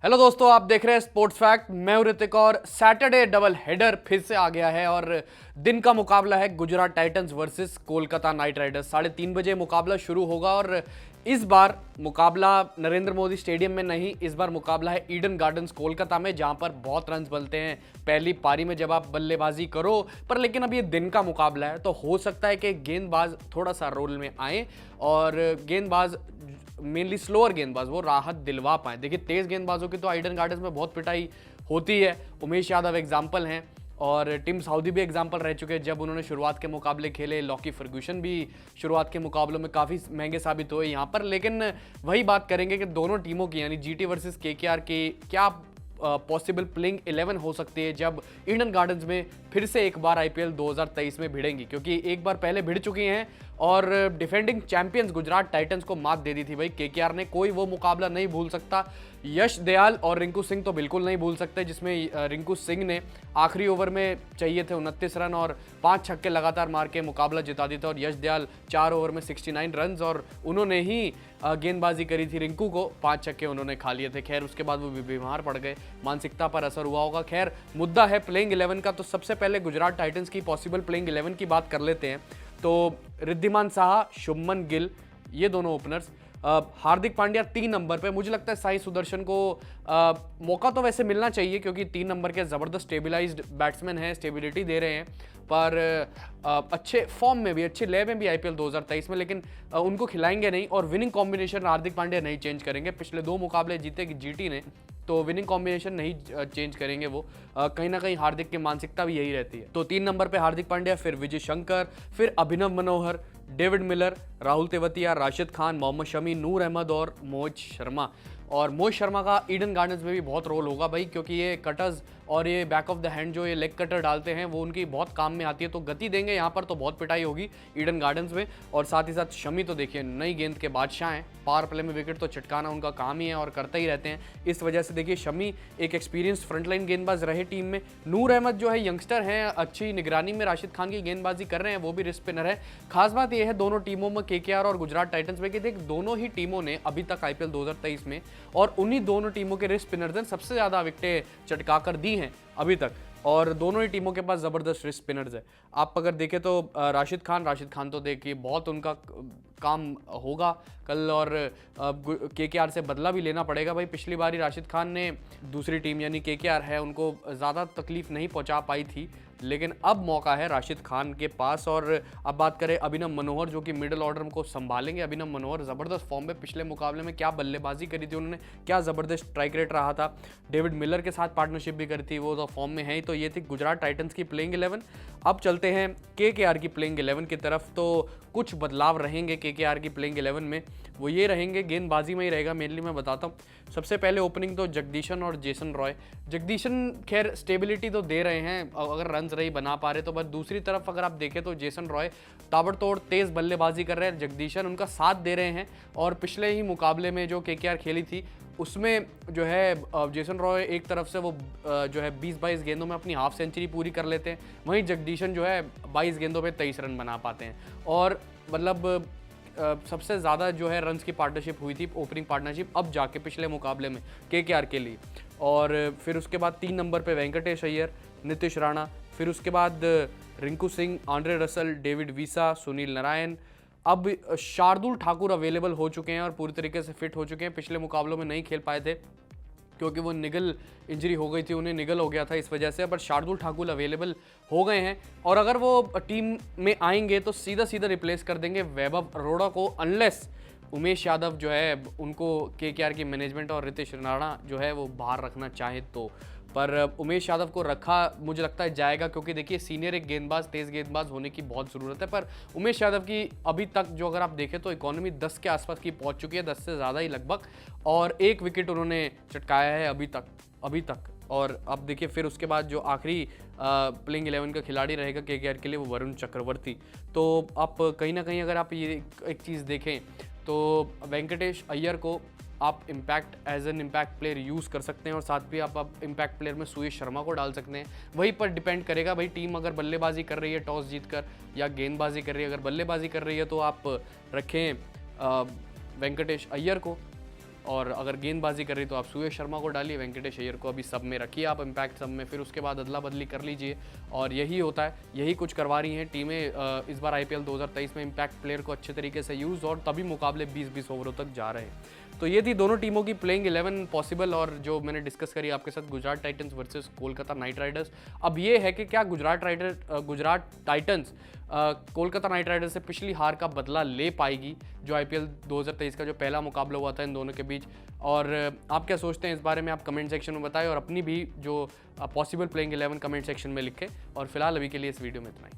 Hello दोस्तों, आप देख रहे हैं स्पोर्ट्स फैक्ट। मैं हूं ऋतिक और सैटरडे डबल हेडर फिर से आ गया है और दिन का मुकाबला है Gujarat Titans versus Kolkata night Riders. 3:30 बजे मुकाबला शुरू होगा और इस बार मुकाबला नरेंद्र मोदी स्टेडियम में नहीं, इस बार मुकाबला है ईडन गार्डन्स कोलकाता में, जहां पर बहुत रन बनते हैं पहली पारी में जब आप बल्लेबाजी करो। पर लेकिन अब ये दिन का मुकाबला है तो हो सकता है कि गेंदबाज थोड़ा सा रोल में आए और गेंदबाज मेनली स्लोअर गेंदबाज वो राहत दिलवा पाए। देखिए, तेज गेंदबाजों की तो ईडन गार्डन्स में बहुत पिटाई होती है। उमेश यादव एग्जाम्पल हैं और टिम साउदी भी एग्जाम्पल रह चुके हैं जब उन्होंने शुरुआत के मुकाबले खेले। लॉकी फर्गूसन भी शुरुआत के मुकाबलों में काफ़ी महंगे साबित हुए यहाँ पर। लेकिन वही बात करेंगे कि दोनों टीमों की यानी जीटी वर्सेस केकेआर की क्या पॉसिबल प्लेइंग 11 हो सकती है जब ईडन गार्डन्स में फिर से एक बार आईपीएल 2023 में भिड़ेंगी, क्योंकि एक बार पहले भिड़ चुकी हैं और डिफेंडिंग चैंपियंस गुजरात टाइटंस को मात दे दी थी भाई केकेआर ने। कोई वो मुकाबला नहीं भूल सकता। यश दयाल और रिंकू सिंह तो बिल्कुल नहीं भूल सकते, जिसमें रिंकू सिंह ने आखिरी ओवर में चाहिए थे 29 रन और 5 छक्के लगातार मार के मुकाबला जिता दिया था। और यश दयाल 4 ओवर में 69 रन और उन्होंने ही गेंदबाजी करी थी रिंकू को, 5 छक्के उन्होंने खा लिए थे। खैर उसके बाद वो भी बीमार पड़ गए, मानसिकता पर असर हुआ होगा। खैर मुद्दा है प्लेइंग 11 का, तो सबसे पहले गुजरात टाइटंस की पॉसिबल प्लेइंग 11 की बात कर लेते हैं। तो रिद्धिमान साहा, शुभमन गिल, ये दोनों ओपनर्स। हार्दिक पांड्या 3 नंबर पे। मुझे लगता है साई सुदर्शन को मौका तो वैसे मिलना चाहिए क्योंकि 3 नंबर के ज़बरदस्त स्टेबिलाइज्ड बैट्समैन हैं, स्टेबिलिटी दे रहे हैं, पर अच्छे फॉर्म में भी, अच्छे लय में भी आईपीएल 2023 में। लेकिन उनको खिलाएंगे नहीं और विनिंग कॉम्बिनेशन हार्दिक पांड्या नहीं चेंज करेंगे। पिछले 2 मुकाबले जीते जीटी ने, तो विनिंग कॉम्बिनेशन नहीं चेंज करेंगे वो। कहीं ना कहीं हार्दिक की मानसिकता भी यही रहती है। तो 3 नंबर पे हार्दिक पांड्या, फिर विजय शंकर, फिर अभिनव मनोहर, डेविड मिलर, राहुल तेवतिया, राशिद खान, मोहम्मद शमी, नूर अहमद और मोहित शर्मा। और मोहित शर्मा का ईडन गार्डन्स में भी बहुत रोल होगा भाई, क्योंकि ये कटर्स और ये बैक ऑफ द हैंड जो ये लेग कटर डालते हैं वो उनकी बहुत काम में आती है। तो गति देंगे यहाँ पर तो बहुत पिटाई होगी ईडन गार्डन्स में। और साथ ही साथ शमी तो देखिए नई गेंद के बादशाह हैं, पावर प्ले में विकेट तो चटकाना उनका काम ही है और करते ही रहते हैं। इस वजह से देखिए शमी एक एक्सपीरियंस फ्रंटलाइन गेंदबाज रहे टीम में। नूर अहमद जो है यंगस्टर हैं, अच्छी निगरानी में राशिद खान की गेंदबाजी कर रहे हैं, वो भी रिस्ट स्पिनर है। खास बात यह है दोनों टीमों में, केकेआर और गुजरात टाइटंस में, कि देख दोनों ही टीमों ने अभी तक आईपीएल 2023 में और उन्हीं दोनों टीमों के रिस्ट स्पिनर्स ने सबसे ज़्यादा विकेटें चटकाकर दी हैं अभी तक। और दोनों ही टीमों के पास ज़बरदस्त रिस्ट स्पिनर्स है। आप अगर देखें तो राशिद खान तो देखिए बहुत उनका काम होगा कल और केकेआर से बदला भी लेना पड़ेगा भाई। पिछली बारी राशिद खान ने दूसरी टीम यानी केकेआर है उनको ज़्यादा तकलीफ नहीं पहुंचा पाई थी, लेकिन अब मौका है राशिद खान के पास। और अब बात करें अभिनव मनोहर जो कि मिडिल ऑर्डर को संभालेंगे। अभिनव मनोहर ज़बरदस्त फॉर्म में, पिछले मुकाबले में क्या बल्लेबाजी करी थी उन्होंने, क्या ज़बरदस्त स्ट्राइक रेट रहा था। डेविड मिलर के साथ पार्टनरशिप भी करी थी, वो तो फॉर्म में है ही। तो ये थी गुजरात टाइटंस की प्लेइंग 11। अब चलते हैं केकेआर की प्लेइंग 11 की तरफ। तो कुछ बदलाव रहेंगे केकेआर की प्लेइंग 11 में, वो ये रहेंगे, गेंदबाजी में ही रहेगा मेनली। मैं बताता हूँ सबसे पहले ओपनिंग तो जगदीशन और जेसन रॉय। जगदीशन खैर स्टेबिलिटी तो दे रहे हैं, अगर रन रही बना पा रहे तो। बस दूसरी तरफ अगर आप देखें तो जेसन रॉय ताबड़तोड़ तेज बल्लेबाजी कर रहे हैं, जगदीशन उनका साथ दे रहे हैं। और पिछले ही मुकाबले में जो केकेआर खेली थी उसमें जो है जेसन रॉय एक तरफ से वो जो है 20-22 गेंदों में अपनी हाफ सेंचुरी पूरी कर लेते हैं, वहीं जगदीशन जो है 22 गेंदों पे 23 रन बना पाते हैं। और मतलब सबसे ज़्यादा जो है रन्स की पार्टनरशिप हुई थी, ओपनिंग पार्टनरशिप, अब जाके पिछले मुकाबले में केकेआर के लिए। और फिर उसके बाद 3 नंबर पे वेंकटेश अय्यर, नीतीश राणा, फिर उसके बाद Rinku Singh, Andre Russell, David visa, Sunil Narayan. अब शार्दुल ठाकुर अवेलेबल हो चुके हैं और पूरी तरीके से फिट हो चुके हैं। पिछले मुकाबलों में नहीं खेल पाए थे क्योंकि वो निगल इंजरी हो गई थी, उन्हें निगल हो गया था इस वजह से। पर शार्दुल ठाकुर अवेलेबल हो गए हैं और अगर वो टीम में आएंगे तो सीधा सीधा रिप्लेस कर देंगे वैभव अरोड़ा को, अनलेस उमेश यादव जो है उनको केकेआर की मैनेजमेंट और रितेश राणा जो है वो बाहर रखना चाहे तो। पर उमेश यादव को रखा मुझे लगता है जाएगा, क्योंकि देखिए सीनियर एक गेंदबाज, तेज़ गेंदबाज होने की बहुत ज़रूरत है। पर उमेश यादव की अभी तक जो अगर आप देखें तो इकॉनमी 10 के आसपास की पहुंच चुकी है, 10 से ज़्यादा ही लगभग, और 1 विकेट उन्होंने चटकाया है अभी तक। और अब देखिए फिर उसके बाद जो आखिरी प्लेइंग 11 का खिलाड़ी रहेगा केकेआर के लिए वो वरुण चक्रवर्ती। तो आप कहीं ना कहीं अगर आप ये एक चीज़ देखें तो वेंकटेश अय्यर को आप impact as an impact player use कर सकते हैं और साथ भी आप इम्पैक्ट प्लेयर में सुयश शर्मा को डाल सकते हैं। वहीं पर डिपेंड करेगा भाई, टीम अगर बल्लेबाजी कर रही है टॉस जीतकर या गेंदबाजी कर रही है। अगर बल्लेबाजी कर रही है तो आप रखें वेंकटेश अय्यर को और अगर गेंदबाजी कर रही तो आप सूर्य शर्मा को डालिए, वेंकटेश अय्यर को अभी सब में रखिए आप इम्पैक्ट सब में, फिर उसके बाद अदला बदली कर लीजिए। और यही होता है, यही कुछ करवा रही हैं टीमें इस बार IPL 2023 में इम्पैक्ट प्लेयर को अच्छे तरीके से यूज़, और तभी मुकाबले 20-20 ओवरों तक जा रहे हैं। तो ये थी दोनों टीमों की प्लेइंग 11 पॉसिबल, और जो मैंने डिस्कस करी आपके साथ Gujarat Titans versus Kolkata night Riders. अब ये है कि क्या Gujarat Titans Kolkata night Riders से पिछली हार का बदला ले पाएगी, जो IPL 2023 का जो पहला मुकाबला हुआ था इन दोनों के बीच। और आप क्या सोचते हैं इस बारे में, आप कमेंट सेक्शन में बताएं, और अपनी भी जो पॉसिबल प्लेइंग 11 कमेंट सेक्शन में लिखें। और फिलहाल अभी के लिए इस वीडियो में इतना ही।